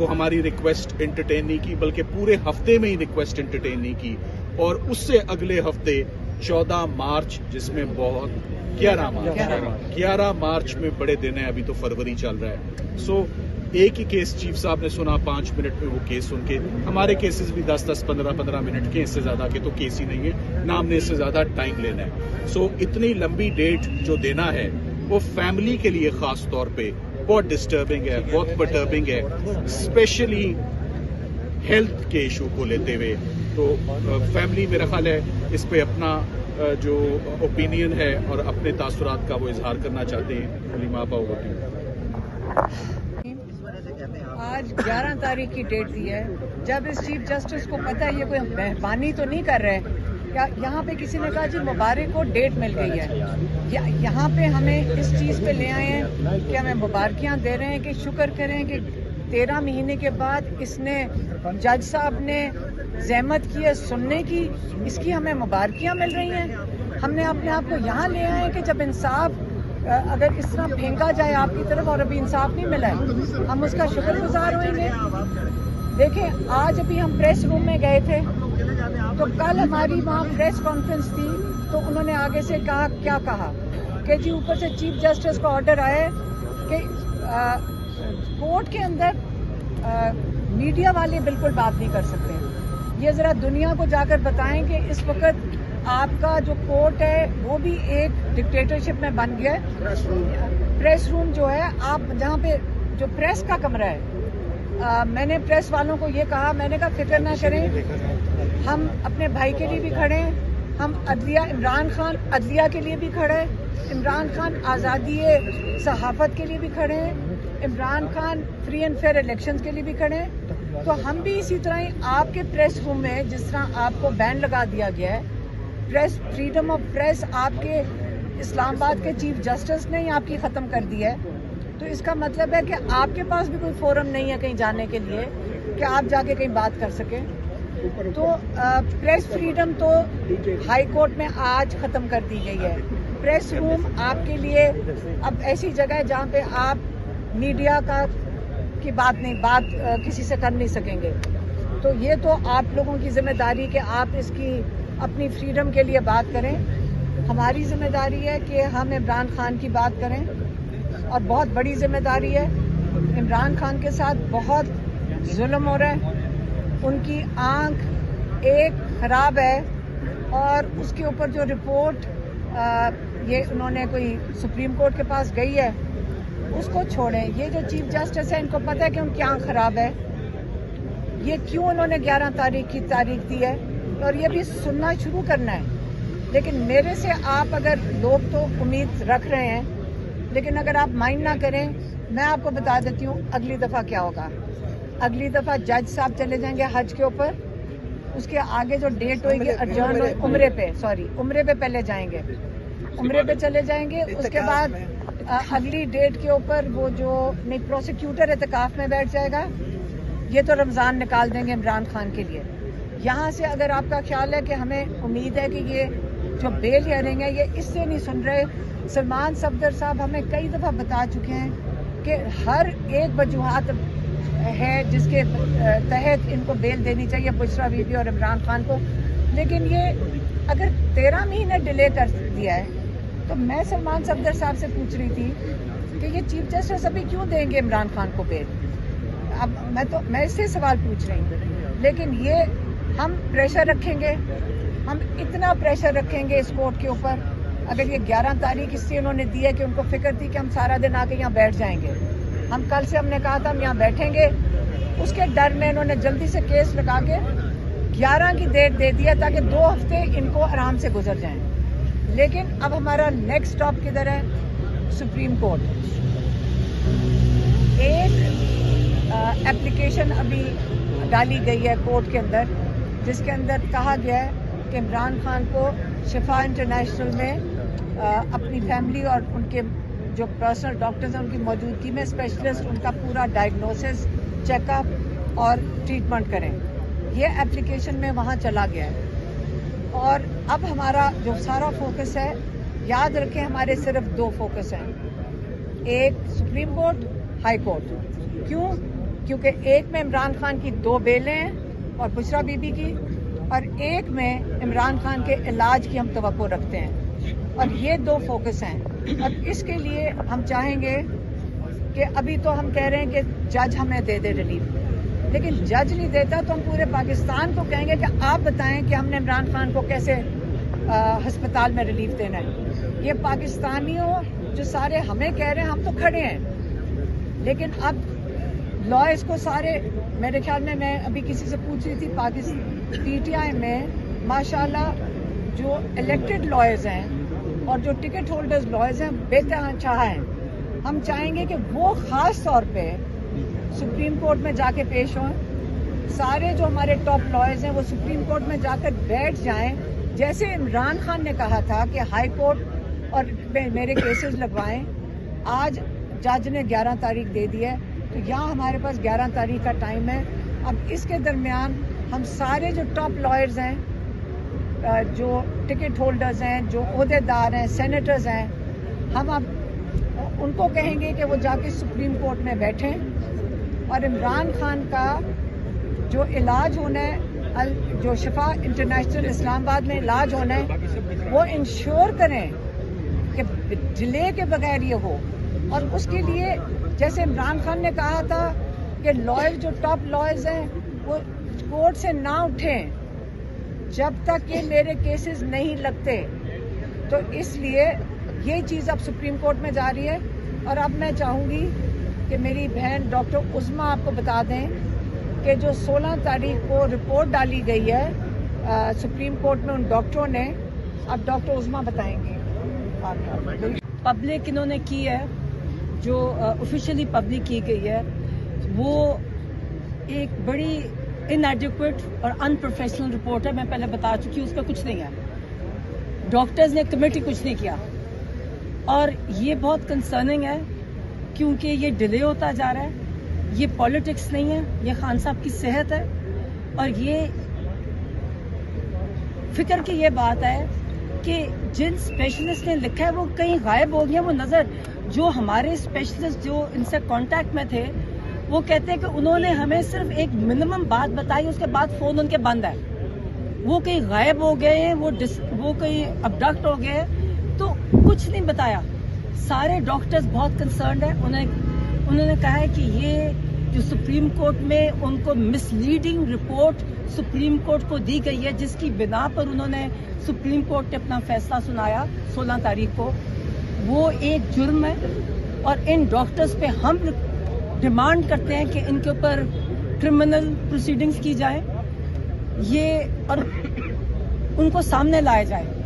کو ہماری request entertain نہیں کی، بلکہ پورے ہفتے میں ہی ریکویسٹ انٹرٹین نہیں کی، اور اس سے اگلے ہفتے 14 مارچ جس میں 11 مارچ میں بڑے دن ہیں، ابھی تو فروری چل رہا ہے. سو ایک ہی کیس چیف صاحب نے سنا 5 منٹ میں وہ کیس سن کے. ہمارے کیسز بھی 10-10 15-15 منٹ کے، اس سے زیادہ کے تو کیس ہی نہیں ہے، نہ ہم نے اس سے زیادہ ٹائم لینا ہے. سو اتنی لمبی ڈیٹ جو دینا ہے وہ فیملی کے لیے خاص طور پہ بہت ڈسٹربنگ ہے، بہت پرٹربنگ ہے، اسپیشلی ہیلتھ کے ایشو کو لیتے ہوئے. تو فیملی میرا خیال ہے اس پہ اپنا جو اوپینین ہے اور اپنے تاثرات کا وہ اظہار کرنا چاہتے ہیں. حلیمہ آپا ہوتی ہیں. آج 11 تاریخ کی ڈیٹ دی ہے. جب اس چیف جسٹس کو پتہ ہے یہ کوئی مہربانی تو نہیں کر رہے، یہاں پہ کسی نے کہا جی مبارک کو ڈیٹ مل گئی ہے، یہاں پہ ہمیں اس چیز پہ لے آئے ہیں کہ ہمیں مبارکیاں دے رہے ہیں کہ شکر کریں کہ 13 مہینے کے بعد اس نے جج صاحب نے زحمت کی ہے سننے کی، اس کی ہمیں مبارکیاں مل رہی ہیں. ہم نے اپنے آپ کو یہاں لے آئے کہ جب انصاف اگر اس طرح پھینکا جائے آپ کی طرف اور ابھی انصاف نہیں ملا ہے، ہم اس کا شکر گزار ہوئیں گے. دیکھیں آج ابھی ہم پریس روم میں گئے تھے تو کل ہماری وہاں پریس کانفرنس تھی تو انہوں نے آگے سے کیا کہا کہ جی اوپر سے چیف جسٹس کا آرڈر آیا کہ کورٹ کے اندر میڈیا والے بالکل بات نہیں کر سکتے. یہ ذرا دنیا کو جا کر بتائیں کہ اس وقت آپ کا جو کورٹ ہے وہ بھی ایک ڈکٹیٹرشپ میں بن گیا ہے. پریس روم جو ہے آپ جہاں پہ جو پریس کا کمرہ ہے، میں نے پریس والوں کو یہ کہا، میں نے کہا فکر نہ کریں، ہم اپنے بھائی کے لیے بھی کھڑے ہیں، ہم عدلیہ عمران خان عدلیہ کے لیے بھی کھڑے ہیں، عمران خان آزادی صحافت کے لیے بھی کھڑے ہیں، Imran Khan free and fair elections کے لیے بھی کھڑے ہیں. تو ہم بھی اسی طرح ہی آپ کے پریس روم میں جس طرح آپ کو بین لگا دیا گیا ہے، پریس فریڈم آف پریس آپ کے اسلام آباد کے چیف جسٹس نے ہی آپ کی ختم کر دی ہے. تو اس کا مطلب ہے کہ آپ کے پاس بھی کوئی فورم نہیں ہے کہیں جانے کے لیے کہ آپ جا کے کہیں بات کر سکیں. تو پریس فریڈم تو ہائی کورٹ میں آج ختم کر دی گئی ہے. پریس روم آپ کے لیے اب ایسی جگہ ہے جہاں پہ آپ میڈیا کی بات کسی سے کر نہیں سکیں گے. تو یہ تو آپ لوگوں کی ذمہ داری کہ آپ اس کی اپنی فریڈم کے لیے بات کریں. ہماری ذمہ داری ہے کہ ہم عمران خان کی بات کریں، اور بہت بڑی ذمہ داری ہے. عمران خان کے ساتھ بہت ظلم ہو رہا ہے، ان کی آنکھ ایک خراب ہے، اور اس کے اوپر جو رپورٹ یہ انہوں نے کوئی سپریم کورٹ کے پاس گئی ہے اس کو چھوڑیں. یہ جو چیف جسٹس ہیں ان کو پتہ ہے کہ ان کی آنکھ خراب ہے، یہ کیوں انہوں نے 11 تاریخ کی تاریخ دی ہے، اور یہ بھی سننا شروع کرنا ہے. لیکن میرے سے آپ اگر لوگ تو امید رکھ رہے ہیں، لیکن اگر آپ مائنڈ نہ کریں، میں آپ کو بتا دیتی ہوں اگلی دفعہ کیا ہوگا. اگلی دفعہ جج صاحب چلے جائیں گے حج کے اوپر، اس کے آگے جو ڈیٹ ہوئے گی ارجن عمرے پہ پہلے جائیں گے، عمرے پہ چلے جائیں گے. اس کے بعد اگلی ڈیٹ کے اوپر وہ جو نہیں پروسیکیوٹر اعتکاف میں بیٹھ جائے گا. یہ تو رمضان نکال دیں گے عمران خان کے لیے. یہاں سے اگر آپ کا خیال ہے کہ ہمیں امید ہے کہ یہ جو بیل ہیئرنگ ہے یہ اس سے نہیں سن رہے، سلمان صفدر صاحب ہمیں کئی دفعہ بتا چکے ہیں کہ ہر ایک وجوہات ہے جس کے تحت ان کو بیل دینی چاہیے، بشرا بی بی اور عمران خان کو. لیکن یہ اگر 13 مہینے ڈیلے کر دیا ہے تو میں سلمان صفدر صاحب سے پوچھ رہی تھی کہ یہ چیف جسٹس ابھی کیوں دیں گے عمران خان کو بیل. اب میں اس سے سوال پوچھ رہی ہوں. لیکن یہ ہم پریشر رکھیں گے، ہم اتنا پریشر رکھیں گے اس کورٹ کے اوپر. اگر یہ 11 تاریخ اس سے انہوں نے دی ہے کہ ان کو فکر تھی کہ ہم سارا دن آ کے یہاں بیٹھ جائیں گے، ہم کل سے ہم نے کہا تھا ہم یہاں بیٹھیں گے، اس کے ڈر میں انہوں نے جلدی سے کیس لگا کے 11 کی ڈیٹ دے دیا تاکہ 2 ہفتے ان کو آرام سے گزر جائیں. لیکن اب ہمارا نیکسٹ اسٹاپ کدھر ہے؟ Supreme court. ایک اپلیکیشن ابھی ڈالی گئی ہے کورٹ کے اندر جس کے اندر کہا گیا ہے کہ عمران خان کو شفا انٹرنیشنل میں اپنی فیملی اور ان کے جو پرسنل ڈاکٹرز ہیں ان کی موجودگی میں اسپیشلسٹ ان کا پورا ڈائگنوسس، چیک اپ اور ٹریٹمنٹ کریں. یہ اپلیکیشن میں وہاں چلا گیا ہے. اور اب ہمارا جو سارا فوکس ہے، یاد رکھیں ہمارے صرف 2 فوکس ہیں، ایک سپریم کورٹ، ہائی کورٹ. کیوں؟ کیونکہ ایک میں عمران خان کی 2 بیلیں ہیں اور بشرا بی بی کی، اور ایک میں عمران خان کے علاج کی ہم توقع رکھتے ہیں، اور یہ 2 فوکس ہیں۔ اور اس کے لیے ہم چاہیں گے کہ ابھی تو ہم کہہ رہے ہیں کہ جج ہمیں دے دے ریلیف، لیکن جج نہیں دیتا تو ہم پورے پاکستان کو کہیں گے کہ آپ بتائیں کہ ہم نے عمران خان کو کیسے ہسپتال میں ریلیف دینا ہے۔ یہ پاکستانیوں جو سارے ہمیں کہہ رہے ہیں، ہم تو کھڑے ہیں، لیکن اب لائرز کو سارے، میرے خیال میں ابھی کسی سے پوچھ رہی تھی، پی ٹی آئی میں ماشاءاللہ جو الیکٹڈ لائرز ہیں اور جو ٹکٹ ہولڈرز لائرز ہیں بے تحاشا ہیں۔ ہم چاہیں گے کہ وہ خاص طور پہ سپریم کورٹ میں جا کے پیش ہوں، سارے جو ہمارے ٹاپ لائرز ہیں وہ سپریم کورٹ میں جا کر بیٹھ جائیں، جیسے عمران خان نے کہا تھا کہ ہائی کورٹ اور میرے کیسز لگوائیں۔ آج جج نے 11 تاریخ دے دی ہے، تو یہاں ہمارے پاس 11 تاریخ کا ٹائم ہے۔ اب اس کے درمیان ہم سارے جو ٹاپ لائرز ہیں، جو ٹکٹ ہولڈرز ہیں، جو عہدیدار ہیں، سینیٹرز ہیں، ہم اب ان کو کہیں گے کہ وہ جا کے سپریم کورٹ میں بیٹھیں اور عمران خان کا جو علاج ہونا ہے، جو شفا انٹرنیشنل اسلام آباد میں علاج ہونا ہے، وہ انشور کریں کہ ڈیلے کے بغیر یہ ہو۔ اور اس کے لیے جیسے عمران خان نے کہا تھا کہ لائر جو ٹاپ لائرز ہیں وہ کورٹ سے نہ اٹھیں جب تک کہ میرے کیسز نہیں لگتے، تو اس لیے یہ چیز اب سپریم کورٹ میں جا رہی ہے۔ اور اب میں چاہوں گی کہ میری بہن ڈاکٹر عظمیٰ آپ کو بتا دیں کہ جو 16 تاریخ کو رپورٹ ڈالی گئی ہے سپریم کورٹ میں ان ڈاکٹروں نے، اب ڈاکٹر عظمیٰ بتائیں گے۔ پبلک انہوں نے کی ہے، جو آفیشیلی پبلک کی گئی ہے، وہ ایک بڑی انایڈیکویٹ اور ان پروفیشنل رپورٹ ہے۔ میں پہلے بتا چکی ہوں، اس پہ کچھ نہیں ہے۔ ڈاکٹرز نے کمیٹی کچھ نہیں کیا، اور یہ بہت کنسرننگ ہے کیونکہ یہ ڈیلے ہوتا جا رہا ہے۔ یہ پالیٹکس نہیں ہے، یہ خان صاحب کی صحت ہے، اور یہ فکر کی یہ بات ہے کہ جن اسپیشلسٹ نے لکھا ہے وہ کہیں غائب ہو گیا وہ نظر۔ جو ہمارے اسپیشلسٹ جو ان سے کانٹیکٹ میں تھے وہ کہتے ہیں کہ انہوں نے ہمیں صرف ایک منیمم بات بتائی، اس کے بعد فون ان کے بند ہے، وہ کہیں غائب ہو گئے ہیں، وہ کہیں ابڈکٹ ہو گئے ہیں، تو کچھ نہیں بتایا۔ سارے ڈاکٹرز بہت کنسرنڈ ہیں، انہوں نے کہا ہے کہ یہ جو سپریم کورٹ میں ان کو مس لیڈنگ رپورٹ سپریم کورٹ کو دی گئی ہے، جس کی بنا پر انہوں نے سپریم کورٹ نے اپنا فیصلہ سنایا 16 تاریخ کو، وہ ایک جرم ہے، اور ان ڈاکٹرز پہ ہم ڈیمانڈ کرتے ہیں کہ ان کے اوپر کرمنل پروسیڈنگز کی جائیں، یہ اور ان کو سامنے لایا جائے۔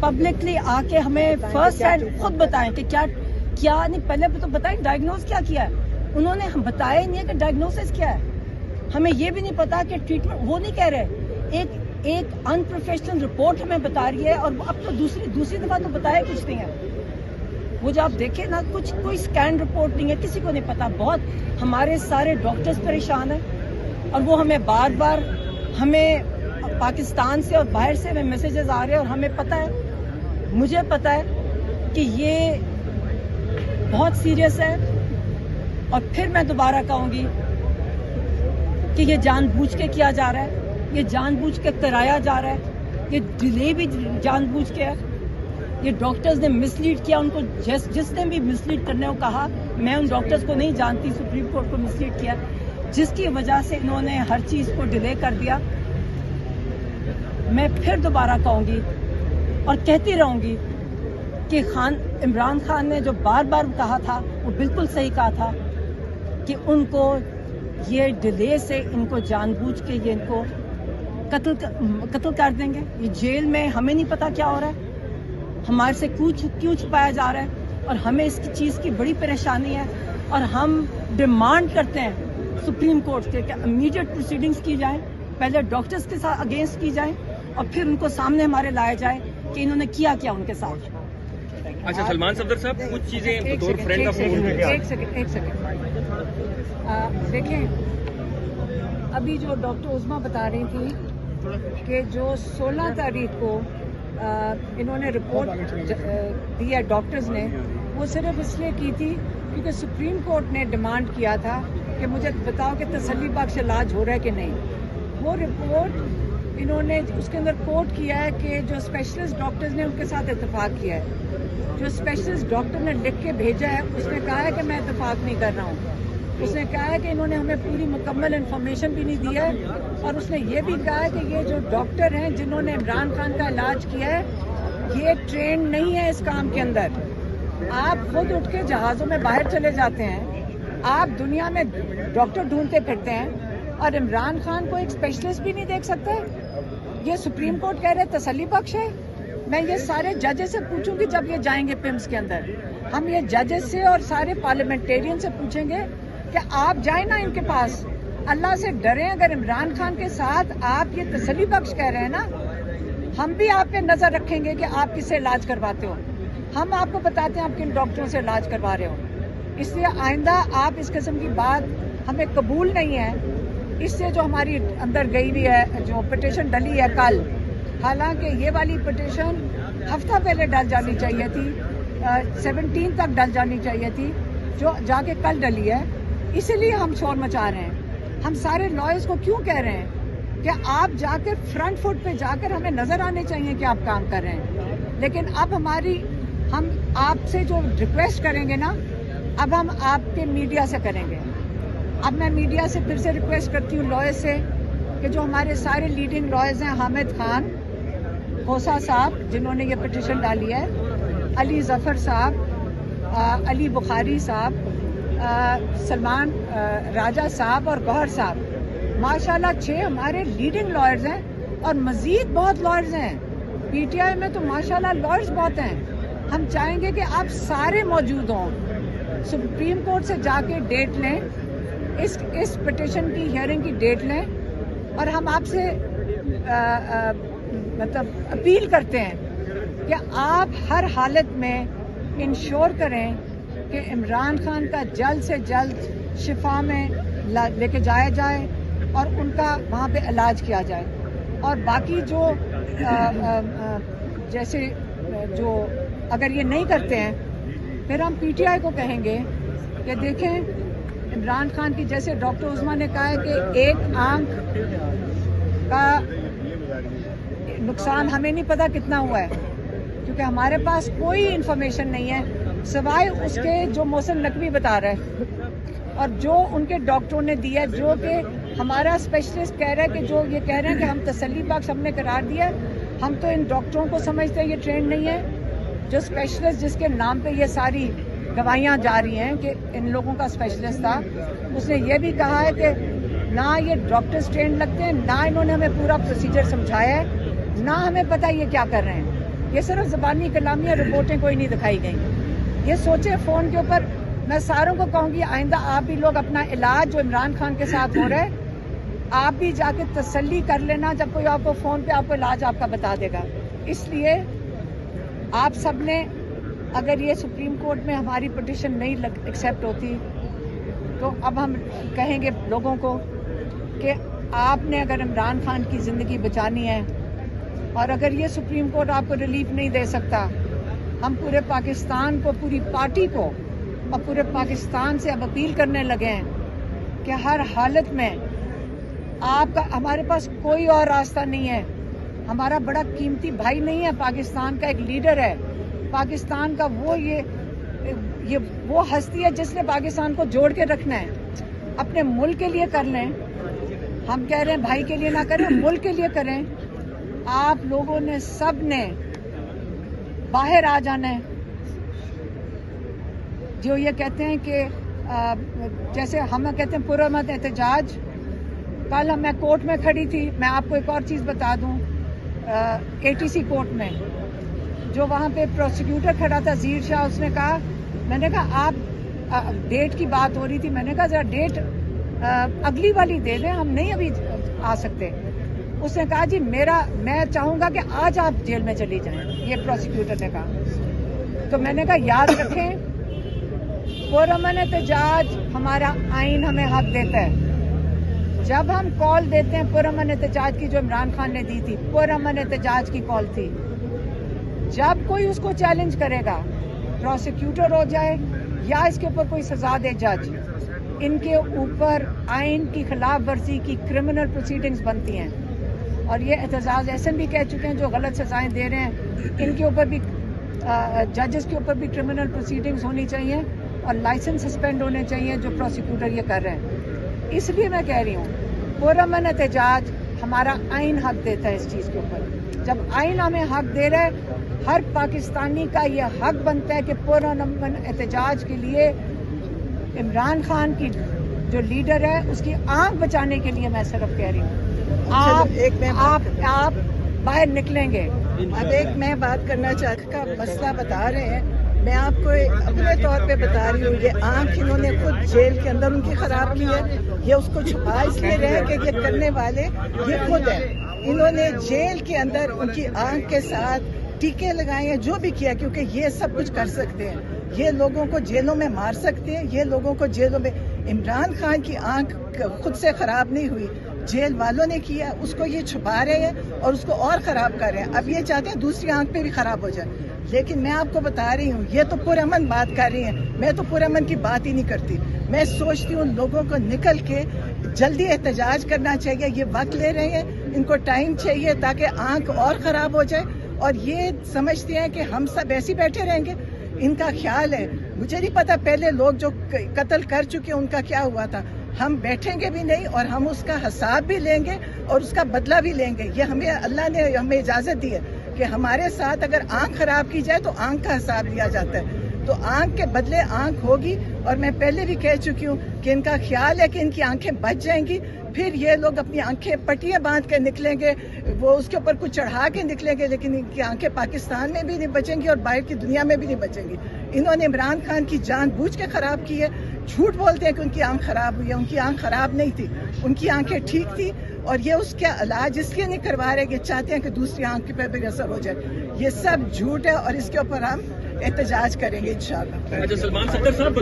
پبلکلی آ کے ہمیں فرسٹ ہینڈ خود بتائیں کہ کیا نہیں، پہلے تو بتائیں ڈائگنوز کیا ہے۔ انہوں نے ہم بتایا ہی نہیں ہے کہ ڈائگنوسس کیا ہے، ہمیں یہ بھی نہیں پتا کہ ٹریٹمنٹ، وہ نہیں کہہ رہے، ایک ان پروفیشنل رپورٹ ہمیں بتا رہی ہے، اور اب تو دوسری دفعہ تو بتایا کچھ نہیں ہے۔ وہ جو آپ دیکھیں نا، کوئی اسکین رپورٹ نہیں ہے، کسی کو نہیں پتا۔ بہت ہمارے سارے ڈاکٹرز پریشان ہیں، اور وہ ہمیں بار بار پاکستان سے اور باہر سے ہمیں میسیجز آ رہے ہیں، اور ہمیں پتہ ہے، مجھے پتہ ہے کہ یہ بہت سیریس ہے۔ اور پھر میں دوبارہ کہوں گی کہ یہ جان بوجھ کے کیا جا رہا ہے، یہ جان بوجھ کے کرایا جا رہا ہے، یہ ڈیلے بھی جان بوجھ کے ہے۔ یہ ڈاکٹرز نے مس لیڈ کیا، ان کو جس نے بھی مس لیڈ کرنے کو کہا، میں ان ڈاکٹرز کو نہیں جانتی، سپریم کورٹ کو مس لیڈ کیا، جس کی وجہ سے انہوں نے ہر چیز کو ڈیلے کر دیا۔ میں پھر دوبارہ کہوں گی اور کہتی رہوں گی کہ عمران خان نے جو بار بار کہا تھا وہ بالکل صحیح کہا تھا کہ ان کو یہ ڈیلے سے ان کو جان بوجھ کے یہ ان کو قتل کر دیں گے۔ یہ جیل میں ہمیں نہیں پتا کیا ہو رہا ہے، ہمارے سے کیوں چھپایا جا رہا ہے، اور ہمیں اس کی چیز کی بڑی پریشانی ہے، اور ہم ڈیمانڈ کرتے ہیں سپریم کورٹ سے کہ امیڈیٹ پروسیڈنگز کی جائیں، پہلے ڈاکٹرز کے ساتھ اگینسٹ کی جائیں، اور پھر ان کو سامنے ہمارے لایا جائے کہ انہوں نے کیا ان کے ساتھ۔ اچھا سلمان صفدر صاحب، کچھ چیزیں بطور فرینڈ کا ایک سیکنڈ دیکھیں، ابھی جو ڈاکٹر عظمیٰ بتا رہی تھی کہ جو 16 تاریخ کو انہوں نے رپورٹ دی ہے ڈاکٹرز نے، وہ صرف اس لیے کی تھی کیونکہ سپریم کورٹ نے ڈیمانڈ کیا تھا کہ مجھے بتاؤ کہ تسلی بخش علاج ہو رہا ہے کہ نہیں. وہ رپورٹ انہوں نے اس کے اندر کوٹ کیا ہے کہ جو اسپیشلسٹ ڈاکٹرز نے ان کے ساتھ اتفاق کیا ہے. جو اسپیشلسٹ ڈاکٹر نے لکھ کے بھیجا ہے اس نے کہا ہے کہ میں اتفاق نہیں کر رہا ہوں. اس نے کہا ہے کہ انہوں نے ہمیں پوری مکمل انفارمیشن بھی نہیں دی ہے, اور اس نے یہ بھی کہا ہے کہ یہ جو ڈاکٹر ہیں جنہوں نے عمران خان کا علاج کیا ہے یہ ٹرینڈ نہیں ہے اس کام کے اندر. آپ خود اٹھ کے جہازوں میں باہر چلے جاتے ہیں, آپ دنیا میں ڈاکٹر ڈھونڈتے پھرتے ہیں, اور عمران خان کو ایک اسپیشلسٹ بھی نہیں دیکھ سکتے. یہ سپریم کورٹ کہہ رہے تسلی بخش ہے. میں یہ سارے ججز سے پوچھوں گی جب یہ جائیں گے پمس کے اندر, ہم یہ ججز سے اور سارے پارلیمنٹیرین سے پوچھیں گے کہ آپ جائیں نا ان کے پاس, اللہ سے ڈریں. اگر عمران خان کے ساتھ آپ یہ تسلی بخش کہہ رہے ہیں نا, ہم بھی آپ پہ نظر رکھیں گے کہ آپ کس سے علاج کرواتے ہو. ہم آپ کو بتاتے ہیں آپ کن ڈاکٹروں سے علاج کروا رہے ہو. اس لیے آئندہ آپ اس قسم کی بات ہمیں قبول نہیں ہے. اس سے جو ہماری اندر گئی ہوئی ہے, جو پٹیشن ڈلی ہے کل, حالانکہ یہ والی پٹیشن ہفتہ پہلے ڈل جانی چاہیے تھی, 17 تک ڈل جانی چاہیے تھی, جو جا کے کل ڈلی ہے. اسی لیے ہم شور مچا رہے ہیں. ہم سارے لائرز کو کیوں کہہ رہے ہیں کہ آپ جا کر فرنٹ فٹ پہ جا کر ہمیں نظر آنے چاہیے کہ آپ کام کر رہے ہیں. لیکن اب ہم آپ سے جو ریکویسٹ کریں گے نا, اب ہم آپ کے میڈیا سے کریں گے. اب میں میڈیا سے پھر سے ریکویسٹ کرتی ہوں لائر سے کہ جو ہمارے سارے لیڈنگ لائرز ہیں, حامد خان کھوسا صاحب جنہوں نے یہ پٹیشن ڈالی ہے, علی ظفر صاحب, علی بخاری صاحب, سلمان راجہ صاحب اور گوہر صاحب, ماشاءاللہ 6 ہمارے لیڈنگ لائرز ہیں, اور مزید بہت لائرز ہیں. پی ٹی آئی میں تو ماشاءاللہ لائرز بہت ہیں. ہم چاہیں گے کہ آپ سارے موجود ہوں, سپریم کورٹ سے جا کے ڈیٹ لیں, اس پٹیشن کی ہیئرنگ کی ڈیٹ لیں, اور ہم آپ سے مطلب اپیل کرتے ہیں کہ آپ ہر حالت میں انشور کریں کہ عمران خان کا جلد سے جلد شفا میں لے کے جایا جائے اور ان کا وہاں پہ علاج کیا جائے. اور باقی جو جیسے جو اگر یہ نہیں کرتے ہیں پھر ہم پی ٹی آئی کو کہیں گے کہ دیکھیں عمران خان کی, جیسے ڈاکٹر عظمیٰ نے کہا ہے کہ ایک آنکھ کا نقصان ہمیں نہیں پتا کتنا ہوا ہے, کیونکہ ہمارے پاس کوئی انفارمیشن نہیں ہے سوائے اس کے جو محسن نقوی بتا رہا ہے اور جو ان کے ڈاکٹروں نے دیا, جو کہ ہمارا اسپیشلسٹ کہہ رہا ہے کہ جو یہ کہہ رہے ہیں کہ ہم تسلی بخش ہم نے قرار دیا. ہم تو ان ڈاکٹروں کو سمجھتے ہیں یہ ٹرینڈ نہیں ہے. جو اسپیشلسٹ جس کے نام پہ یہ ساری گواہیاں جا رہی ہیں کہ ان لوگوں کا اسپیشلسٹ تھا, اس نے یہ بھی کہا ہے کہ نہ یہ ڈاکٹرز ٹرینڈ لگتے ہیں, نہ انہوں نے ہمیں پورا پروسیجر سمجھایا ہے, نہ ہمیں پتہ یہ کیا کر رہے ہیں. یہ صرف زبانی کلامی اور رپورٹیں کوئی نہیں دکھائی گئیں. یہ سوچے فون کے اوپر. میں ساروں کو کہوں گی آئندہ آپ بھی لوگ اپنا علاج جو عمران خان کے ساتھ ہو رہا ہے آپ بھی جا کے تسلی کر لینا, جب کوئی آپ کو فون پہ آپ کو علاج آپ کا بتا دے گا. اس لیے آپ سب نے, اگر یہ سپریم کورٹ میں ہماری پٹیشن نہیں ایکسیپٹ ہوتی تو اب ہم کہیں گے لوگوں کو کہ آپ نے اگر عمران خان کی زندگی بچانی ہے, اور اگر یہ سپریم کورٹ آپ کو ریلیف نہیں دے سکتا, ہم پورے پاکستان کو, پوری پارٹی کو اور پورے پاکستان سے اب اپیل کرنے لگے ہیں کہ ہر حالت میں آپ کا, ہمارے پاس کوئی اور راستہ نہیں ہے. ہمارا بڑا قیمتی بھائی نہیں ہے, پاکستان کا ایک لیڈر ہے, پاکستان کا وہ ہستی ہے جس نے پاکستان کو جوڑ کے رکھنا ہے. اپنے ملک کے لیے کر لیں, ہم کہہ رہے ہیں بھائی کے لیے نہ کریں, ملک کے لیے کریں. آپ لوگوں نے سب نے باہر آ جانا ہے. جو یہ کہتے ہیں کہ جیسے ہم کہتے ہیں پرامن احتجاج, کل میں کورٹ میں کھڑی تھی. میں آپ کو ایک اور چیز بتا دوں, ATC کورٹ میں جو وہاں پہ پروسیکیوٹر کھڑا تھا ظہیر شاہ, اس نے کہا, میں نے کہا آپ ڈیٹ کی بات ہو رہی تھی, میں نے کہا ذرا ڈیٹ اگلی والی دے دیں, ہم نہیں ابھی آ سکتے. اس نے کہا جی میں چاہوں گا کہ آج آپ جیل میں چلی جائیں, یہ پروسیکیوٹر نے کہا. تو میں نے کہا یاد رکھیں پرامن احتجاج ہمارا آئین ہمیں حق دیتا ہے. جب ہم کال دیتے ہیں پرامن احتجاج کی, جو عمران خان نے دی تھی, پرامن احتجاج کی کال تھی. جب کوئی اس کو چیلنج کرے گا, پروسیکیوٹر ہو جائے یا اس کے اوپر کوئی سزا دے جج. ان کے اوپر آئین کی خلاف ورزی کی کرمنل پروسیڈنگز بنتی ہیں, اور یہ اعتزاز احسن بھی کہہ چکے ہیں جو غلط سزائیں دے رہے ہیں ان کے اوپر بھی, ججز کے اوپر بھی کرمنل پروسیڈنگز ہونی چاہیے اور لائسنس سسپینڈ ہونے چاہیے جو پروسیکیوٹر یہ کر رہے ہیں. اس لیے میں کہہ رہی ہوں پرامن احتجاج ہمارا آئین حق دیتا ہے اس چیز کے اوپر. جب آئین ہمیں حق دے رہا ہے, ہر پاکستانی کا یہ حق بنتا ہے کہ پرامن احتجاج کے لیے عمران خان کی جو لیڈر ہے اس کی آنکھ بچانے کے لیے میں صرف کہہ رہی ہوں آپ باہر نکلیں گے. اب ایک میں بات کرنا چاہتا کا مسئلہ بتا رہے ہیں, میں آپ کو اپنے طور پہ بتا رہی ہوں. یہ آنکھ انہوں نے خود جیل کے اندر ان کی خراب کی ہے, یہ اس کو چھپا اس لیے رہے کہ یہ کرنے والے یہ خود ہیں. انہوں نے جیل کے اندر ان کی آنکھ کے ساتھ ٹیکے لگائے ہیں, جو بھی کیا, کیونکہ یہ سب کچھ کر سکتے ہیں. یہ لوگوں کو جیلوں میں مار سکتے ہیں, یہ لوگوں کو جیلوں میں. عمران خان کی آنکھ خود سے خراب نہیں ہوئی, جیل والوں نے کیا, اس کو یہ چھپا رہے ہیں اور اس کو اور خراب کر رہے ہیں. اب یہ چاہتے ہیں دوسری آنکھ پہ بھی خراب ہو جائے. لیکن میں آپ کو بتا رہی ہوں یہ تو پرامن بات کر رہی ہیں, میں تو پرامن کی بات ہی نہیں کرتی. میں سوچتی ہوں لوگوں کو نکل کے جلدی احتجاج کرنا چاہیے. یہ وقت لے رہے ہیں, ان کو ٹائم چاہیے تاکہ آنکھ اور خراب ہو جائے, اور یہ سمجھتے ہیں کہ ہم سب ایسے بیٹھے رہیں گے. ان کا خیال ہے, مجھے نہیں پتا پہلے لوگ جو قتل کر چکے ان کا کیا ہوا تھا. ہم بیٹھیں گے بھی نہیں اور ہم اس کا حساب بھی لیں گے اور اس کا بدلہ بھی لیں گے. یہ ہمیں اللہ نے ہمیں اجازت دی ہے کہ ہمارے ساتھ اگر آنکھ خراب کی جائے تو آنکھ کا حساب لیا جاتا ہے. تو آنکھ کے بدلے آنکھ ہوگی, اور میں پہلے بھی کہہ چکی ہوں کہ ان کا خیال ہے کہ ان کی آنکھیں بچ جائیں گی. پھر یہ لوگ اپنی آنکھیں پٹیاں باندھ کے نکلیں گے, وہ اس کے اوپر کچھ چڑھا کے نکلیں گے, لیکن ان کی آنکھیں پاکستان میں بھی نہیں بچیں گی اور باہر کی دنیا میں بھی نہیں بچیں گی. انہوں نے عمران خان کی جان بوجھ کے خراب کی ہے. جھوٹ بولتے ہیں کہ ان کی آنکھ خراب ہوئی ہے, ان کی آنکھ خراب نہیں تھی, ان کی آنکھیں ٹھیک تھی, اور یہ اس کا علاج اس لیے نہیں کروا رہے کہ چاہتے ہیں کہ دوسری آنکھ پہ بھی اثر ہو جائے. یہ سب جھوٹ ہے اور اس کے اوپر ہم احتجاج کریں گے انشاءاللہ. سلمان صدر صاحب